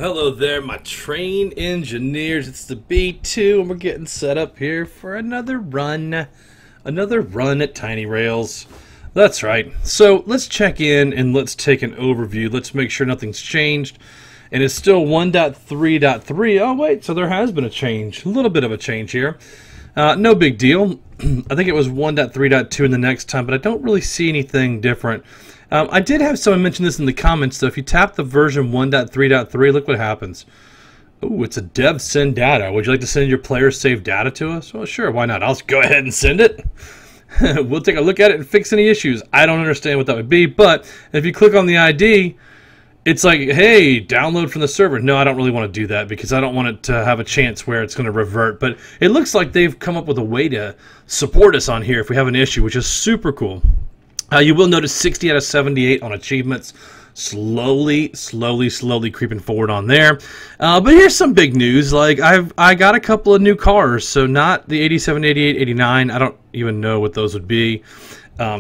Hello there, my train engineers. It's the B2, and we're getting set up here for another run at Tiny Rails. That's right. So let's check in and let's take an overview. Let's make sure nothing's changed. And it's still 1.3.3. Oh, wait, so there has been a change. A little bit of a change here. No big deal. I think it was 1.3.2 in the next time, but I don't really see anything different. I did have someone mention this in the comments, though. If you tap the version 1.3.3, look what happens. Oh, it's a dev send data. Would you like to send your players saved data to us? Well, sure, why not? I'll just go ahead and send it. We'll take a look at it and fix any issues. I don't understand what that would be, but if you click on the ID, it's like, hey, download from the server. No, I don't really want to do that because I don't want it to have a chance where it's going to revert. But it looks like they've come up with a way to support us on here if we have an issue, which is super cool. You will notice 60 out of 78 on achievements. Slowly creeping forward on there. But here's some big news. Like I got a couple of new cars. So not the 87, 88, 89. I don't even know what those would be.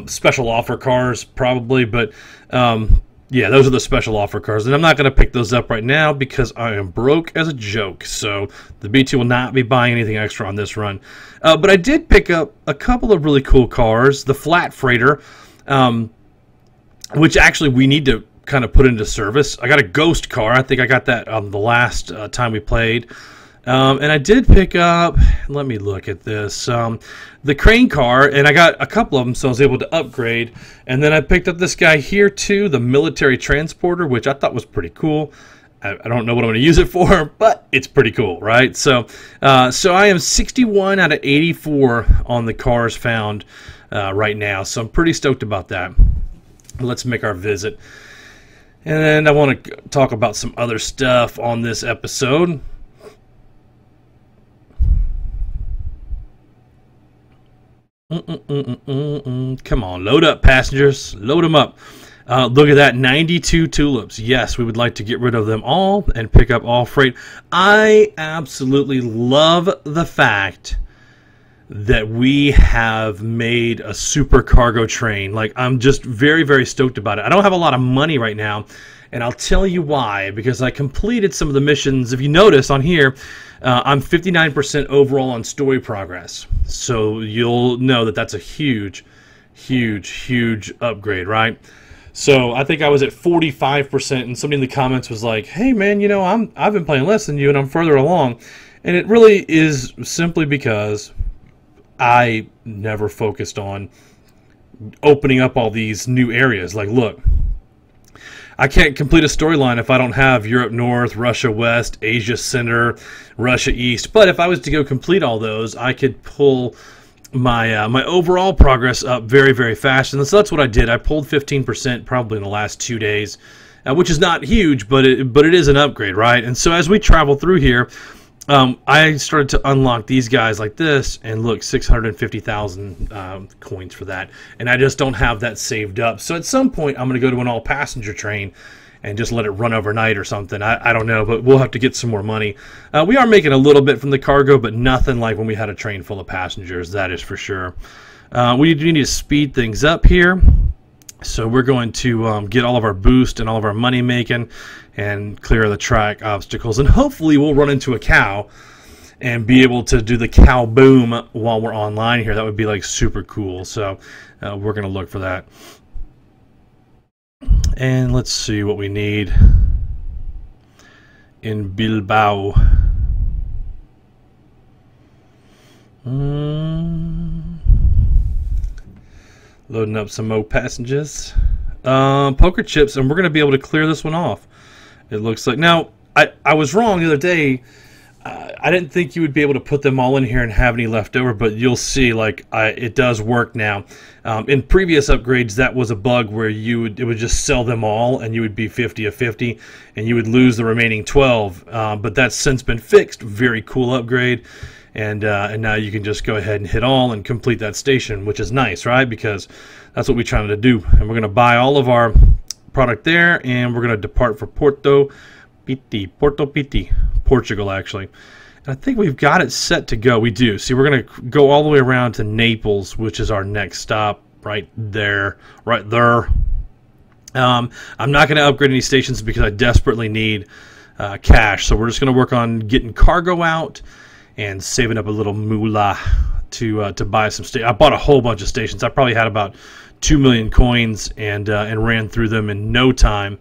Special offer cars probably, but yeah, those are the special offer cars. And I'm not going to pick those up right now because I am broke as a joke. So the B2 will not be buying anything extra on this run. But I did pick up a couple of really cool cars. The Flat Freighter, which actually we need to kind of put into service. I got a Ghost car. I think I got that the last time we played. And I did pick up, let me look at this, the crane car, and I got a couple of them, so I was able to upgrade. And then I picked up this guy here too, the military transporter, which I thought was pretty cool. I don't know what I'm going to use it for, but it's pretty cool, right? So I am 61 out of 84 on the cars found right now, so I'm pretty stoked about that. Let's make our visit. And I want to talk about some other stuff on this episode. Come on, load up, passengers. Load them up. Look at that, 92 tulips. Yes, we would like to get rid of them all and pick up all freight. I absolutely love the fact that we have made a super cargo train. Like, I'm just very stoked about it. I don't have a lot of money right now, and I'll tell you why. Because I completed some of the missions. If you notice on here, I'm 59% overall on story progress. So you'll know that that's a huge upgrade, right? So I think I was at 45%, and somebody in the comments was like, hey man, you know, I've been playing less than you and I'm further along. And it really is simply because I never focused on opening up all these new areas. Like, look, I can't complete a storyline if I don't have Europe North, Russia West, Asia Center, Russia East. But if I was to go complete all those, I could pull my my overall progress up very fast. And so that's what I did. I pulled 15% probably in the last 2 days, which is not huge, but it is an upgrade, right? And so as we travel through here, I started to unlock these guys like this, and look, 650,000 coins for that, and I just don't have that saved up. So at some point, I'm going to go to an all-passenger train and just let it run overnight or something. I don't know, but we'll have to get some more money. We are making a little bit from the cargo, but nothing like when we had a train full of passengers, that is for sure. We do need to speed things up here. So we're going to get all of our boost and all of our money making and clear the track obstacles. And hopefully we'll run into a cow and be able to do the cow boom while we're online here. That would be like super cool. So we're going to look for that. And let's see what we need in Bilbao. Loading up some more passengers. Poker chips, and we're going to be able to clear this one off. It looks like. Now, I was wrong the other day. I didn't think you would be able to put them all in here and have any left over, but you'll see, like, it does work now. In previous upgrades, that was a bug where it would just sell them all, and you would be 50 of 50, and you would lose the remaining 12. But that's since been fixed. Very cool upgrade. And now you can just go ahead and hit all and complete that station, which is nice, right? Because that's what we're trying to do. And we're going to buy all of our product there, and we're going to depart for Porto Piti, Portugal, actually. And I think we've got it set to go. We do. See, we're going to go all the way around to Naples, which is our next stop right there. I'm not going to upgrade any stations because I desperately need cash. So we're just going to work on getting cargo out and saving up a little moolah to buy some stations. I bought a whole bunch of stations. I probably had about 2 million coins and ran through them in no time.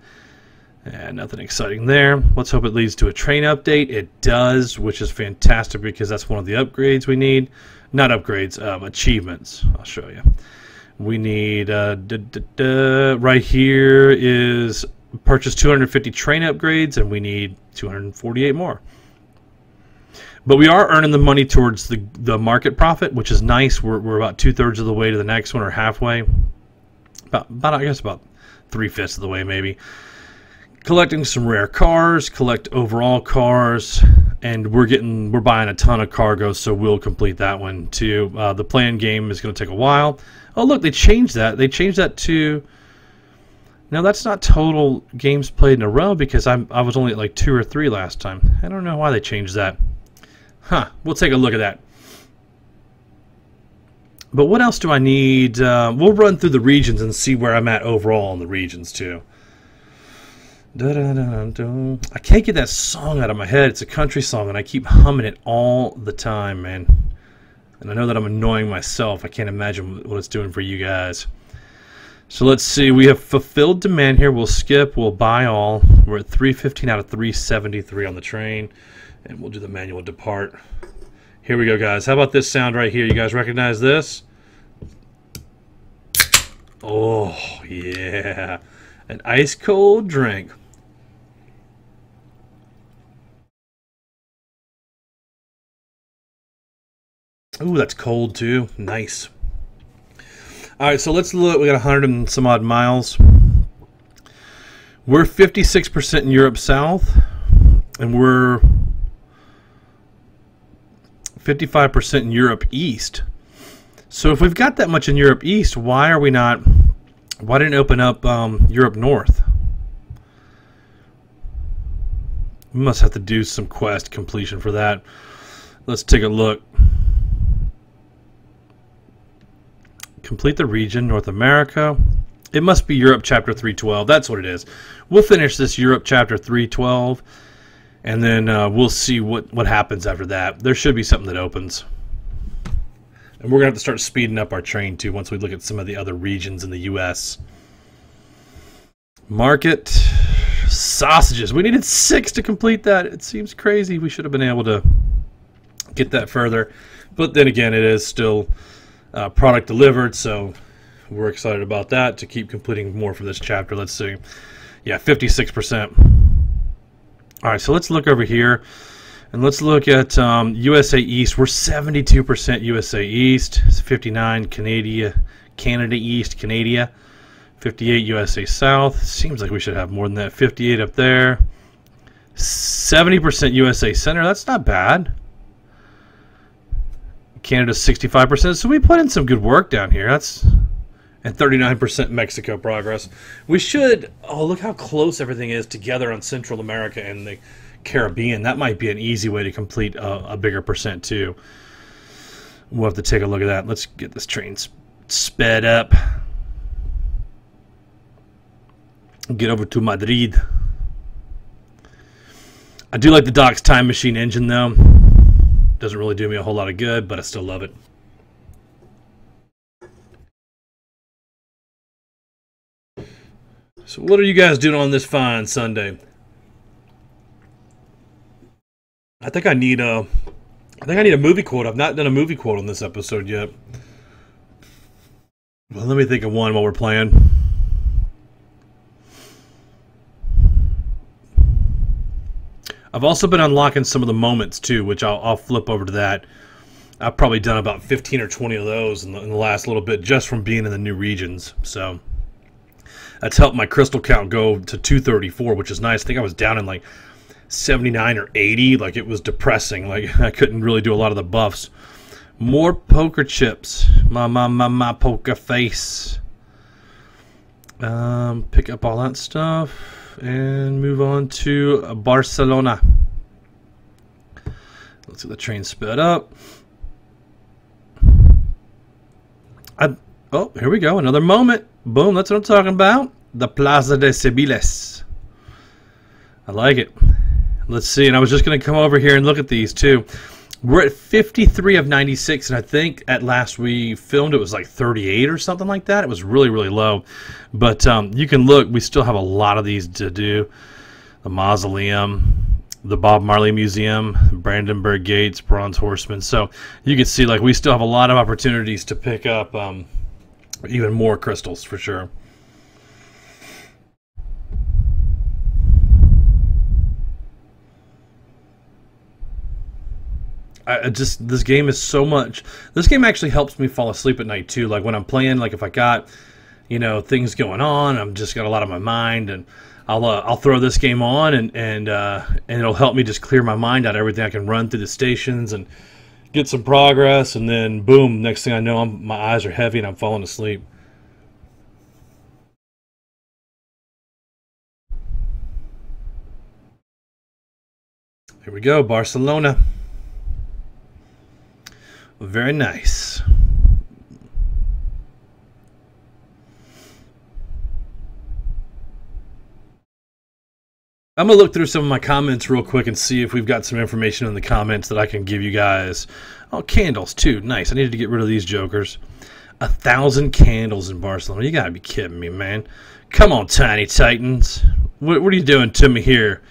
And nothing exciting there. Let's hope it leads to a train update. It does, which is fantastic because that's one of the upgrades we need. Not upgrades, achievements. I'll show you. We need, right here is purchase 250 train upgrades, and we need 248 more. But we are earning the money towards the market profit, which is nice. We're about 2/3 of the way to the next one, or halfway. About I guess about 3/5 of the way, maybe. Collecting some rare cars, collect overall cars, and we're buying a ton of cargo, so we'll complete that one too. The planned game is going to take a while. Oh look, they changed that. They changed that to. Now that's not total games played in a row because I was only at like 2 or 3 last time. I don't know why they changed that. Huh? We'll take a look at that. But what else do I need? We'll run through the regions and see where I'm at overall in the regions too. I can't get that song out of my head. It's a country song, and I keep humming it all the time, man. And I know that I'm annoying myself. I can't imagine what it's doing for you guys. So let's see. We have fulfilled demand here. We'll skip. We'll buy all. We're at 315 out of 373 on the train. And we'll do the manual depart. Here we go, guys. How about this sound right here? You guys recognize this? Oh, yeah. An ice cold drink. Ooh, that's cold too. Nice. All right, so let's look. We got 100 and some odd miles. We're 56% in Europe South, and we're 55% in Europe East. So if we've got that much in Europe East, why didn't it open up Europe North? We must have to do some quest completion for that. Let's take a look. Complete the region, North America. It must be Europe Chapter 312. That's what it is. We'll finish this Europe Chapter 312, and then we'll see what happens after that. There should be something that opens. And we're going to have to start speeding up our train, too, once we look at some of the other regions in the U.S. Market. Sausages. We needed 6 to complete that. It seems crazy. We should have been able to get that further. But then again, it is still product delivered, so we're excited about that to keep completing more for this chapter. Let's see. Yeah, 56%. All right, so let's look over here. And let's look at USA East. We're 72% USA East. It's 59 Canada East, Canada. 58 USA South. Seems like we should have more than that. 58 up there. 70% USA Center. That's not bad. Canada's 65%. So we put in some good work down here. And 39% Mexico progress. We should. Oh, look how close everything is together on Central America and the Caribbean. That might be an easy way to complete a bigger percent too. We'll have to take a look at that. Let's get this train sped up. Get over to Madrid. I do like the Doc's Time Machine engine though. Doesn't really do me a whole lot of good, but I still love it. So what are you guys doing on this fine Sunday? I think I need a movie quote. I've not done a movie quote on this episode yet. Well, let me think of one while we're playing. I've also been unlocking some of the moments too, which I'll flip over to that. I've probably done about 15 or 20 of those in the last little bit just from being in the new regions. So that's helped my crystal count go to 234, which is nice. I think I was down in like 79 or 80. Like it was depressing. Like I couldn't really do a lot of the buffs. More poker chips. My poker face. Pick up all that stuff. And move on to Barcelona. Let's get the train sped up. Oh, here we go. Another moment. Boom, that's what I'm talking about. The Plaza de Cibeles. I like it. Let's see. And I was just going to come over here and look at these too. We're at 53 of 96, and I think at last we filmed it was like 38 or something like that. It was really, really low. But you can look. We still have a lot of these to do. The Mausoleum, the Bob Marley Museum, Brandenburg Gates, Bronze Horseman. So you can see like we still have a lot of opportunities to pick up even more crystals for sure. This game is so much. This game actually helps me fall asleep at night too. Like when I'm playing, like if I got, you know, things going on, I'm just got a lot on my mind, and I'll throw this game on, and it'll help me just clear my mind out of everything. I can run through the stations and get some progress, and then boom, next thing I know, my eyes are heavy and I'm falling asleep. Here we go, Barcelona. Very nice. I'm going to look through some of my comments real quick and see if we've got some information in the comments that I can give you guys. Oh, candles too. Nice. I needed to get rid of these jokers. 1,000 candles in Barcelona. You got to be kidding me, man. Come on, Tiny Titans. What are you doing to me here?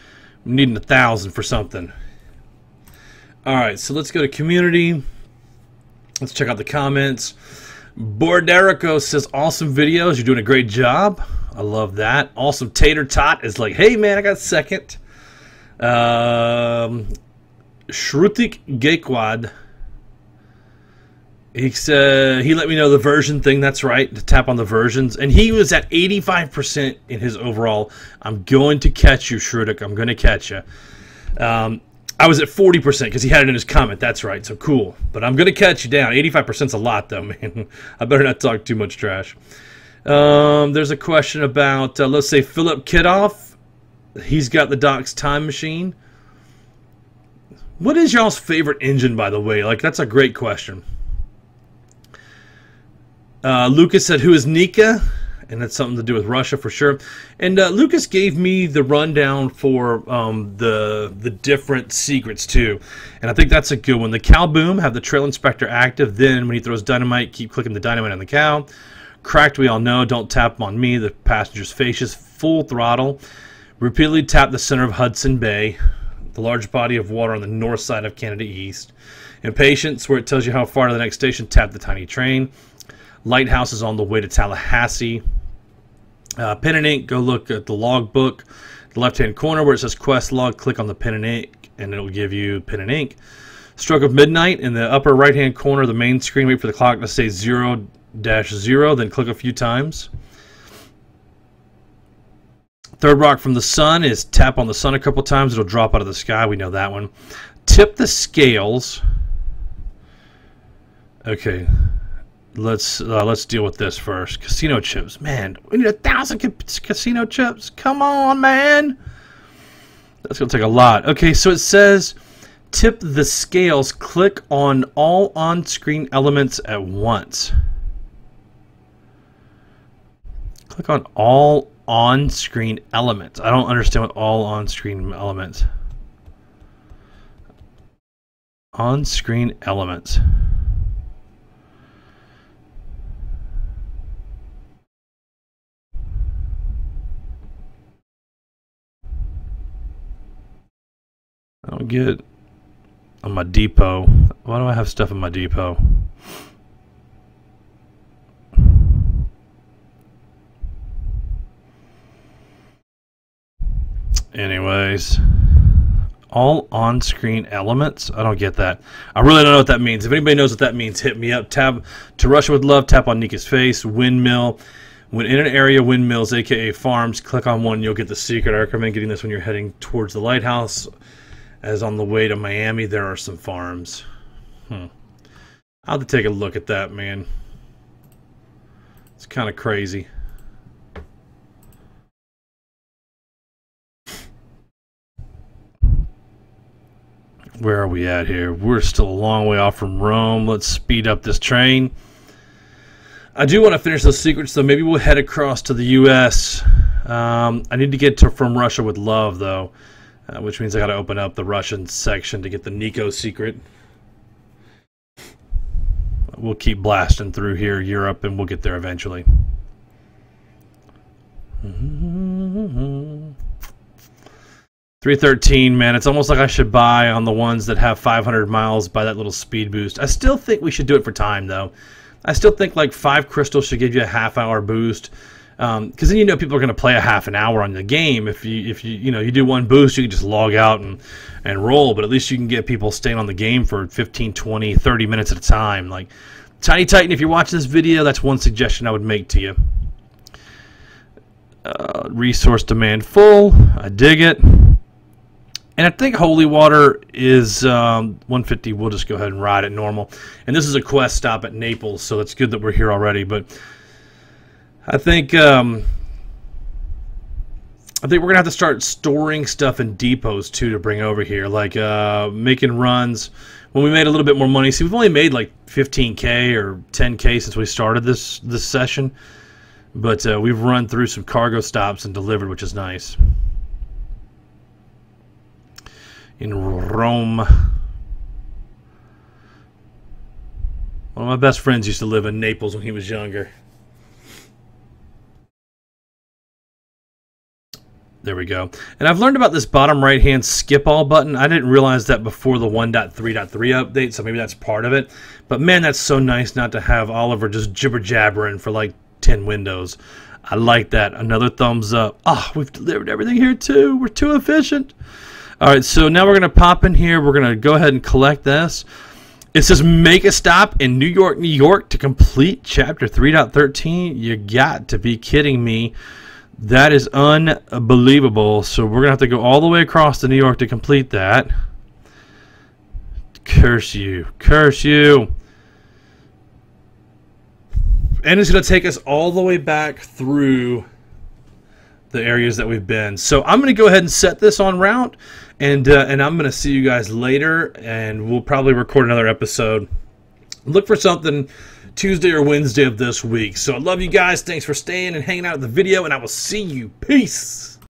I'm needing 1,000 for something. Alright, so let's go to community. Let's check out the comments. Borderico says, awesome videos. You're doing a great job. I love that. Awesome Tater Tot is like, hey, man, I got second. Shrutik Gaikwad. He said he let me know the version thing. That's right, to tap on the versions. And he was at 85% in his overall. I'm going to catch you, Shrutik. I'm going to catch you. I was at 40% because he had it in his comment. That's right, so cool. But I'm going to catch you down. 85%'s a lot, though, man. I better not talk too much trash. There's a question about, let's say, Philip Kidoff. He's got the Doc's time machine. What is y'all's favorite engine, by the way? Like, that's a great question. Lucas said, who is Nika? And that's something to do with Russia for sure. And Lucas gave me the rundown for the different secrets too. And I think that's a good one. The cow boom, have the trail inspector active. Then when he throws dynamite, keep clicking the dynamite on the cow. Cracked, we all know. Don't tap on me. The passenger's facious, full throttle. Repeatedly tap the center of Hudson Bay. The large body of water on the north side of Canada East. Impatience, where it tells you how far to the next station. Tap the tiny train. Lighthouse is on the way to Tallahassee. Pen and ink, go look at the log book. The left-hand corner where it says quest log, click on the pen and ink, and it'll give you pen and ink. Stroke of midnight, in the upper right-hand corner of the main screen, wait for the clock to say 0-0, then click a few times. Third rock from the sun is tap on the sun a couple times. It'll drop out of the sky. We know that one. Tip the scales. Okay. Let's deal with this first. Casino chips. Man, we need 1,000 casino chips. Come on, man. That's going to take a lot. Okay, so it says tip the scales. Click on all on-screen elements at once. Click on all on-screen elements. I don't understand what all on-screen elements. On-screen elements. I don't get on my depot. Why do I have stuff in my depot? Anyways, all on-screen elements. I don't get that. I really don't know what that means. If anybody knows what that means, hit me up. Tab to Russia with love. Tap on Nika's face. Windmill. When in an area, windmills, aka farms, click on one. You'll get the secret. I recommend getting this when you're heading towards the lighthouse. As on the way to Miami, there are some farms. I'll have to take a look at that, man. It's kind of crazy. Where are we at here? We're still a long way off from Rome. Let's speed up this train. I do want to finish those secrets, so maybe we'll head across to the U.S. I need to get to From Russia with Love, though. which means I got to open up the Russian section to get the Nico secret. We'll keep blasting through here, Europe, and we'll get there eventually. 313, man, it's almost like I should buy on the ones that have 500 miles, buy that little speed boost. I still think we should do it for time, though. I still think like 5 crystals should give you a half-hour boost, because then people are going to play a half an hour on the game. If you do one boost, you can just log out and roll, but at least you can get people staying on the game for 15, 20, 30 minutes at a time. Like Tiny Titan, if you're watching this video, that's one suggestion I would make to you. Resource demand full. I dig it. And I think Holy Water is 150. We'll just go ahead and ride it normal. And this is a quest stop at Naples, so it's good that we're here already. But I think we're gonna have to start storing stuff in depots too to bring over here, like making runs. When we made a little bit more money, see, we've only made like 15K or 10K since we started this session, but we've run through some cargo stops and delivered, which is nice. In Rome, one of my best friends used to live in Naples when he was younger. There we go. And I've learned about this bottom right-hand skip all button. I didn't realize that before the 1.3.3 update, so maybe that's part of it. But man, that's so nice not to have Oliver just jibber-jabbering for like 10 windows. I like that. Another thumbs up. Ah, we've delivered everything here too. We're too efficient. All right, so now we're going to pop in here. We're going to go ahead and collect this. It says make a stop in New York, New York to complete Chapter 3.13. You got to be kidding me. That is unbelievable. So we're going to have to go all the way across to New York to complete that. Curse you. Curse you. And it's going to take us all the way back through the areas that we've been. So I'm going to go ahead and set this on route, and I'm going to see you guys later, and we'll probably record another episode. Look for something Tuesday or Wednesday of this week. So I love you guys. Thanks for staying and hanging out with the video, and I will see you. Peace.